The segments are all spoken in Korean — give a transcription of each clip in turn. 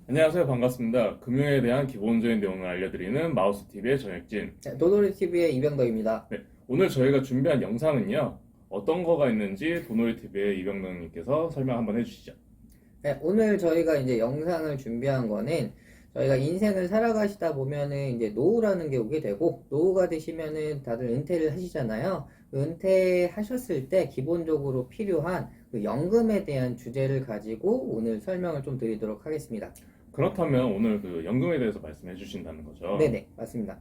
안녕하세요. 반갑습니다. 금융에 대한 기본적인 내용을 알려드리는 마우스TV의 정혁진. 네, 도노리TV의 이병덕입니다. 네, 오늘 저희가 준비한 영상은요. 어떤 거가 있는지 도노리TV의 이병덕님께서 설명 한번 해주시죠. 네, 오늘 저희가 이제 영상을 준비한 거는 저희가 인생을 살아가시다 보면은 이제 노후라는 게 오게 되고, 노후가 되시면은 다들 은퇴를 하시잖아요. 그 은퇴하셨을 때 기본적으로 필요한 그 연금에 대한 주제를 가지고 오늘 설명을 좀 드리도록 하겠습니다. 그렇다면 오늘 그 연금에 대해서 말씀해 주신다는 거죠. 네네, 맞습니다.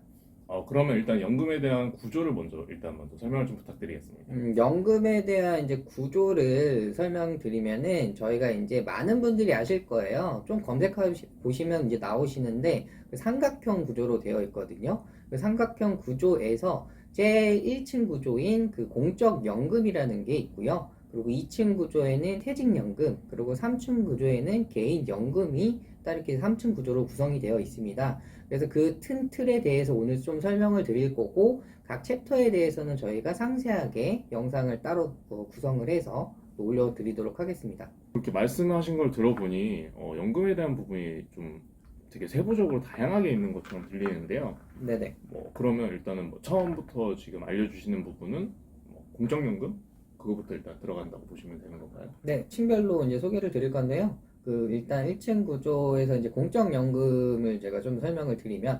그러면 일단 연금에 대한 구조를 먼저 설명을 좀 부탁드리겠습니다. 연금에 대한 이제 구조를 설명드리면은 저희가 이제 많은 분들이 아실 거예요. 좀 검색해 보시면 이제 나오시는데 그 삼각형 구조로 되어 있거든요. 그 삼각형 구조에서 제 1층 구조인 그 공적 연금이라는 게 있고요. 그리고 2층 구조에는 퇴직연금, 그리고 3층 구조에는 개인연금이 따로 이렇게 3층 구조로 구성이 되어 있습니다. 그래서 그 큰 틀에 대해서 오늘 좀 설명을 드릴 거고, 각 챕터에 대해서는 저희가 상세하게 영상을 따로 구성을 해서 올려드리도록 하겠습니다. 그렇게 말씀하신 걸 들어보니 연금에 대한 부분이 좀 되게 세부적으로 다양하게 있는 것처럼 들리는데요. 네네. 그러면 일단은 처음부터 지금 알려주시는 부분은 공적연금? 그거부터 일단 들어간다고 보시면 되는 건가요? 네, 층별로 이제 소개를 드릴 건데요. 일단 1층 구조에서 이제 공적연금을 제가 좀 설명을 드리면,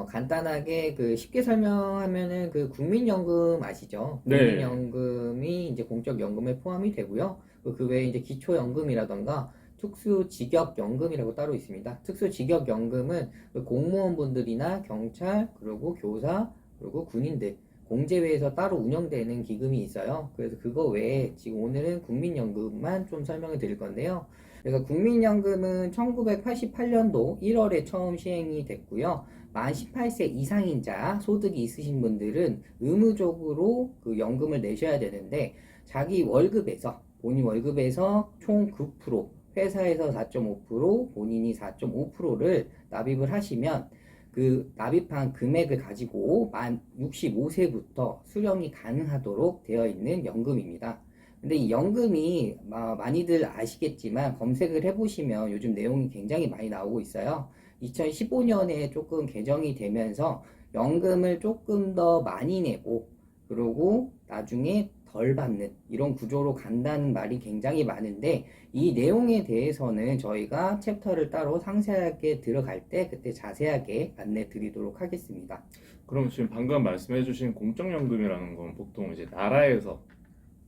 간단하게 쉽게 설명하면은 그 국민연금 아시죠? 네. 국민연금이 이제 공적연금에 포함이 되고요. 그 외에 이제 기초연금이라던가 특수직업연금이라고 따로 있습니다. 특수직업연금은 그 공무원분들이나 경찰, 그리고 교사, 그리고 군인들, 공제회에서 따로 운영되는 기금이 있어요. 그래서 그거 외에 지금 오늘은 국민연금만 좀 설명을 드릴 건데요. 그래서 국민연금은 1988년도 1월에 처음 시행이 됐고요. 만 18세 이상인 자, 소득이 있으신 분들은 의무적으로 그 연금을 내셔야 되는데, 자기 월급에서, 본인 월급에서 총 9%, 회사에서 4.5%, 본인이 4.5%를 납입을 하시면 그 납입한 금액을 가지고 만 65세부터 수령이 가능하도록 되어 있는 연금입니다. 근데 이 연금이 많이들 아시겠지만 검색을 해보시면 요즘 내용이 굉장히 많이 나오고 있어요. 2015년에 조금 개정이 되면서 연금을 조금 더 많이 내고, 그리고 나중에 덜 받는 이런 구조로 간다는 말이 굉장히 많은데, 이 내용에 대해서는 저희가 챕터를 따로 상세하게 들어갈 때 그때 자세하게 안내 드리도록 하겠습니다. 그럼 지금 방금 말씀해주신 공적연금이라는 건 보통 이제 나라에서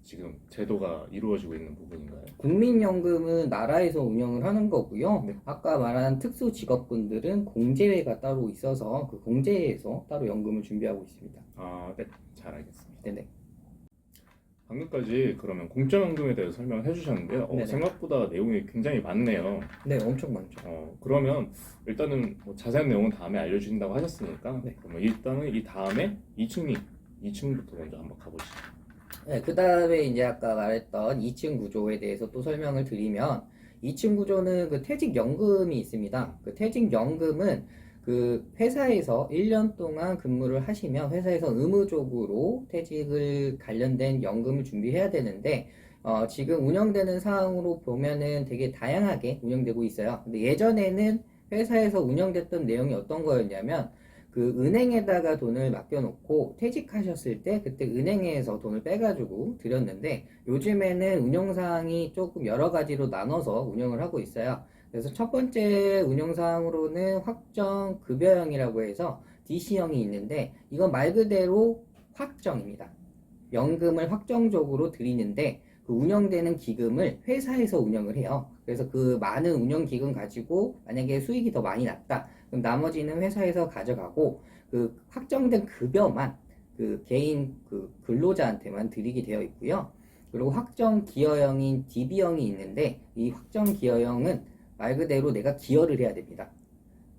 지금 제도가 이루어지고 있는 부분인가요? 국민연금은 나라에서 운영을 하는 거고요. 네. 아까 말한 특수직업군들은 공제회가 따로 있어서 그 공제회에서 따로 연금을 준비하고 있습니다. 네, 잘 알겠습니다. 네네. 방금까지 그러면 공적연금에 대해서 설명을 해주셨는데요. 네네. 생각보다 내용이 굉장히 많네요. 네, 엄청 많죠. 그러면 일단은 자세한 내용은 다음에 알려주신다고 하셨으니까 네. 그러면 일단은 이 다음에 2층부터 먼저 한번 가보시죠. 네, 그 다음에 이제 아까 말했던 2층 구조에 대해서 또 설명을 드리면, 2층 구조는 그 퇴직연금이 있습니다. 그 퇴직연금은 그 회사에서 1년 동안 근무를 하시면 회사에서 의무적으로 퇴직을 관련된 연금을 준비해야 되는데, 지금 운영되는 사항으로 보면은 되게 다양하게 운영되고 있어요. 근데 예전에는 회사에서 운영됐던 내용이 어떤 거였냐면, 그 은행에다가 돈을 맡겨놓고 퇴직하셨을 때 그때 은행에서 돈을 빼가지고 드렸는데, 요즘에는 운영사항이 조금 여러 가지로 나눠서 운영을 하고 있어요. 그래서 첫 번째 운영사항으로는 확정급여형이라고 해서 DC형이 있는데, 이건 말 그대로 확정입니다. 연금을 확정적으로 드리는데 그 운영되는 기금을 회사에서 운영을 해요. 그래서 그 많은 운영 기금 가지고 만약에 수익이 더 많이 났다, 그럼 나머지는 회사에서 가져가고 그 확정된 급여만 그 개인 그 근로자한테만 드리게 되어 있고요. 그리고 확정 기여형인 DB형이 있는데, 이 확정 기여형은 말 그대로 내가 기여를 해야 됩니다.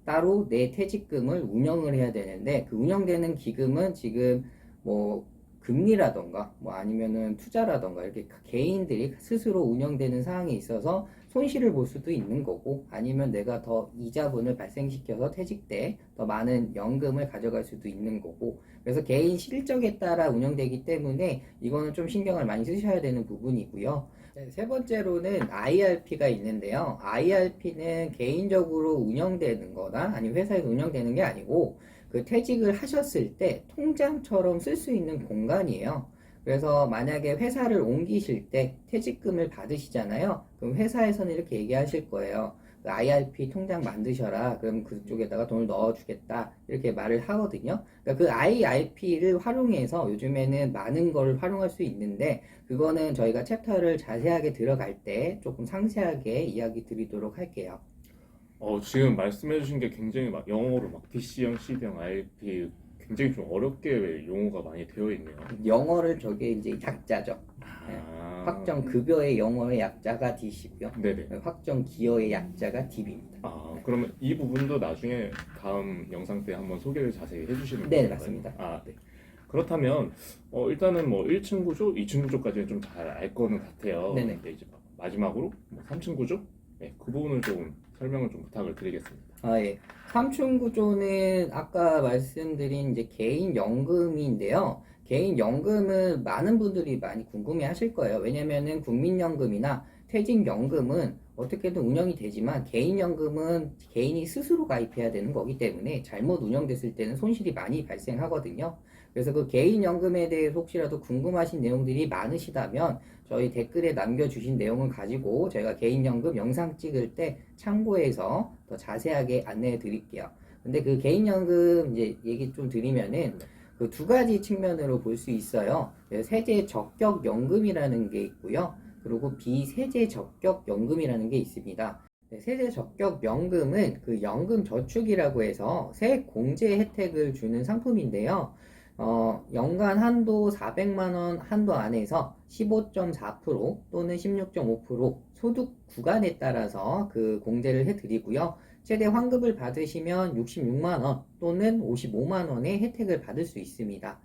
따로 내 퇴직금을 운영을 해야 되는데, 그 운영되는 기금은 지금 뭐 금리라던가 아니면은 투자라던가 이렇게 개인들이 스스로 운영되는 상황에 있어서 손실을 볼 수도 있는 거고, 아니면 내가 더 이자분을 발생시켜서 퇴직 때 더 많은 연금을 가져갈 수도 있는 거고, 그래서 개인 실적에 따라 운영되기 때문에 이거는 좀 신경을 많이 쓰셔야 되는 부분이고요. 네, 세 번째로는 IRP가 있는데요. IRP는 개인적으로 운영되는 거나 아니면 회사에서 운영되는 게 아니고 그 퇴직을 하셨을 때 통장처럼 쓸 수 있는 공간이에요. 그래서 만약에 회사를 옮기실 때 퇴직금을 받으시잖아요. 그럼 회사에서는 이렇게 얘기하실 거예요. 그 IRP 통장 만드셔라. 그럼 그쪽에다가 돈을 넣어주겠다. 이렇게 말을 하거든요. 그러니까 그 IRP를 활용해서 요즘에는 많은 걸 활용할 수 있는데 그거는 저희가 챕터를 자세하게 들어갈 때 조금 상세하게 이야기 드리도록 할게요. 지금 말씀해주신 게 굉장히 막 영어로 막 DC형, CD형, IRP 굉장히 좀 어렵게 용어가 많이 되어 있네요. 영어를 저게 이제 약자죠. 네. 확정 급여의 영어의 약자가 D시고요. 네네. 확정 기여의 약자가 DB입니다. 그러면 이 부분도 나중에 다음 영상 때 한번 소개를 자세히 해주시는 네, 건가요? 맞습니다. 네. 그렇다면 일단은 뭐 1층 구조, 2층 구조까지는 좀 잘 알 거는 같아요. 네네. 근데 이제 마지막으로 뭐 3층 구조, 네, 그 부분을 좀 설명을 좀 부탁을 드리겠습니다. 예. 3층 구조는 아까 말씀드린 이제 개인연금인데요. 개인연금은 많은 분들이 많이 궁금해 하실 거예요. 왜냐면은 국민연금이나 퇴직연금은 어떻게든 운영이 되지만 개인연금은 개인이 스스로 가입해야 되는 거기 때문에 잘못 운영됐을 때는 손실이 많이 발생하거든요. 그래서 그 개인연금에 대해서 혹시라도 궁금하신 내용들이 많으시다면 저희 댓글에 남겨주신 내용을 가지고 저희가 개인연금 영상 찍을 때 참고해서 더 자세하게 안내해 드릴게요. 근데 그 개인연금 이제 얘기 좀 드리면은 그 두 가지 측면으로 볼 수 있어요. 세제 적격 연금이라는 게 있고요. 그리고 비세제 적격 연금이라는 게 있습니다. 세제 적격 연금은 그 연금 저축이라고 해서 세액 공제 혜택을 주는 상품인데요. 연간 한도 400만 원 한도 안에서 15.4% 또는 16.5% 소득 구간에 따라서 그 공제를 해드리고요. 최대 환급을 받으시면 66만 원 또는 55만 원의 혜택을 받을 수 있습니다.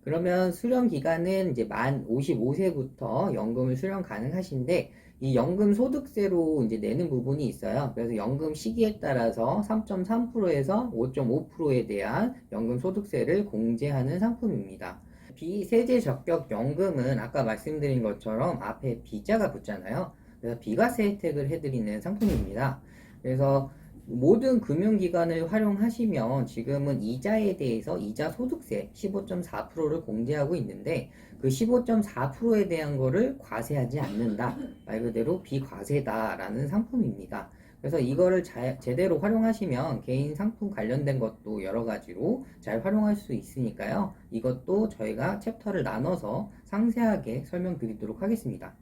그러면 수령 기간은 이제 만 55세부터 연금을 수령 가능하신데 이 연금 소득세로 이제 내는 부분이 있어요. 그래서 연금 시기에 따라서 3.3%에서 5.5%에 대한 연금 소득세를 공제하는 상품입니다. 비세제 적격 연금은 아까 말씀드린 것처럼 앞에 비자가 붙잖아요. 그래서 비과세 혜택을 해드리는 상품입니다. 그래서 모든 금융기관을 활용하시면 지금은 이자에 대해서 이자 소득세 15.4%를 공제하고 있는데 그 15.4%에 대한 거를 과세하지 않는다. 말 그대로 비과세다라는 상품입니다. 그래서 이거를 제대로 활용하시면 개인 상품 관련된 것도 여러 가지로 잘 활용할 수 있으니까요. 이것도 저희가 챕터를 나눠서 상세하게 설명드리도록 하겠습니다.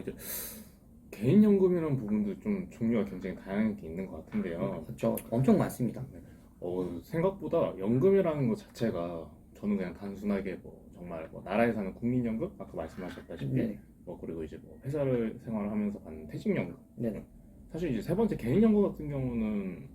이제 개인연금이라는 부분도 좀 종류가 굉장히 다양하게 있는 것 같은데요. 그렇죠. 엄청 많습니다. 생각보다 연금이라는 것 자체가 저는 그냥 단순하게 뭐 정말 뭐 나라에 사는 국민연금 아까 말씀하셨다시피 네네. 그리고 이제 뭐 회사를 생활을 하면서 받는 퇴직연금. 네네. 사실 이제 세 번째 개인연금 같은 경우는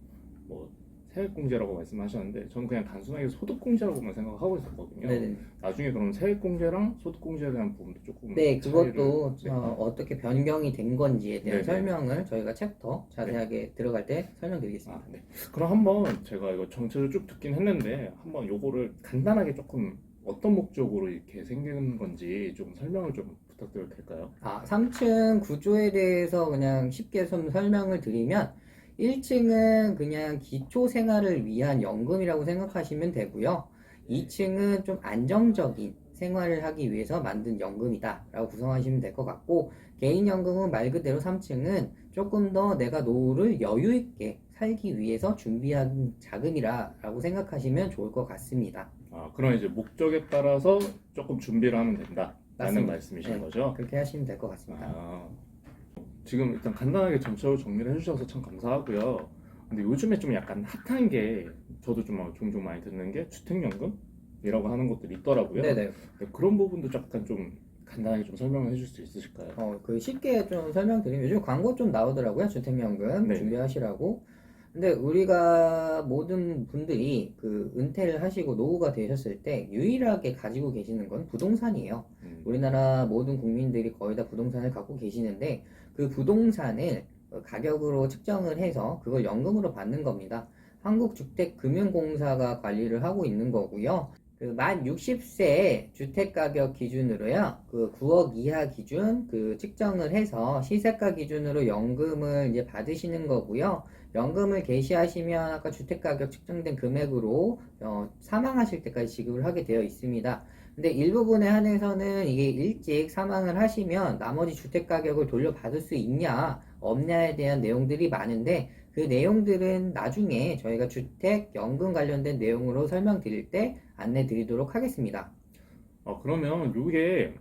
뭐 세액공제라고 말씀하셨는데 저는 그냥 단순하게 소득공제라고만 생각하고 있었거든요. 네네. 나중에 그럼 세액공제랑 소득공제에 대한 부분도 조금 네, 그것도 차이를- 네. 어떻게 변경이 된 건지에 대한 네네. 설명을 저희가 챕터 자세하게 들어갈 때 설명드리겠습니다. 네. 그럼 한번 제가 이거 전체를 쭉 듣긴 했는데 한번 요거를 간단하게 조금 어떤 목적으로 이렇게 생기는 건지 좀 설명을 좀 부탁드려도 될까요? 3층 구조에 대해서 그냥 쉽게 좀 설명을 드리면 1층은 그냥 기초 생활을 위한 연금이라고 생각하시면 되고요. 2층은 좀 안정적인 생활을 하기 위해서 만든 연금이다 라고 구성하시면 될 것 같고 개인연금은 말 그대로 3층은 조금 더 내가 노후를 여유 있게 살기 위해서 준비한 자금이라고 생각하시면 좋을 것 같습니다. 그럼 이제 목적에 따라서 조금 준비를 하면 된다라는 맞습니다. 말씀이신 네, 거죠? 그렇게 하시면 될 것 같습니다. 지금 일단 간단하게 전체로 정리를 해주셔서 참 감사하고요. 근데 요즘에 좀 약간 핫한 게 저도 좀 종종 많이 듣는 게 주택연금이라고 하는 것들이 있더라고요. 네네. 근데 그런 부분도 약간 좀 간단하게 좀 설명을 해줄 수 있으실까요? 그 쉽게 좀 설명드리면 요즘 광고 좀 나오더라고요. 주택연금 네. 준비하시라고. 근데 우리가 모든 분들이 그 은퇴를 하시고 노후가 되셨을 때 유일하게 가지고 계시는 건 부동산이에요. 우리나라 모든 국민들이 거의 다 부동산을 갖고 계시는데 그 부동산을 가격으로 측정을 해서 그걸 연금으로 받는 겁니다. 한국주택금융공사가 관리를 하고 있는 거고요. 만 60세 주택가격 기준으로요, 9억 이하 기준 측정을 해서 시세가 기준으로 연금을 이제 받으시는 거고요. 연금을 개시하시면 아까 주택가격 측정된 금액으로 사망하실 때까지 지급을 하게 되어 있습니다. 근데 일부분에 한해서는 이게 일찍 사망을 하시면 나머지 주택가격을 돌려받을 수 있냐, 없냐에 대한 내용들이 많은데 그 내용들은 나중에 저희가 주택연금 관련된 내용으로 설명드릴 때 안내 드리도록 하겠습니다. 그러면 이게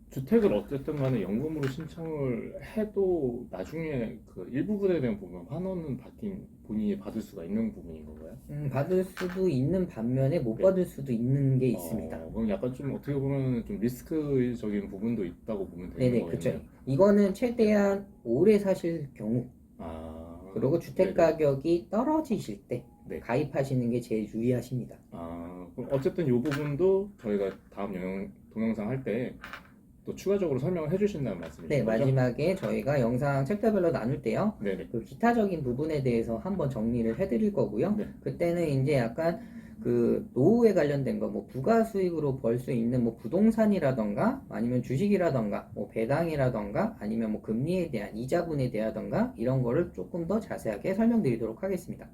주택을 어쨌든 간에 연금으로 신청을 해도 나중에 그 일부분에 대한 부분 환원은 받긴 본인이 받을 수가 있는 부분인 건가요? 받을 수도 있는 반면에 못 네. 받을 수도 있는 게 있습니다. 그럼 약간 좀 어떻게 보면 좀 리스크적인 부분도 있다고 보면 되는 네네, 거겠네요. 그쵸. 이거는 최대한 오래 사실 경우, 그리고 주택 네네. 가격이 떨어지실 때 네. 가입하시는 게 제일 유리하십니다. 그럼 어쨌든 이 부분도 저희가 다음 동영상 할 때 또 추가적으로 설명을 해주신다는 말씀이죠? 네, 마지막에 저희가 영상 챕터별로 나눌 때요, 네네. 기타적인 부분에 대해서 한번 정리를 해드릴 거고요. 네. 그때는 이제 약간 노후에 관련된 거, 뭐 부가 수익으로 벌 수 있는 뭐 부동산이라던가 아니면 주식이라던가 뭐 배당이라던가 아니면 뭐 금리에 대한 이자분에 대하던가 이런 거를 조금 더 자세하게 설명드리도록 하겠습니다.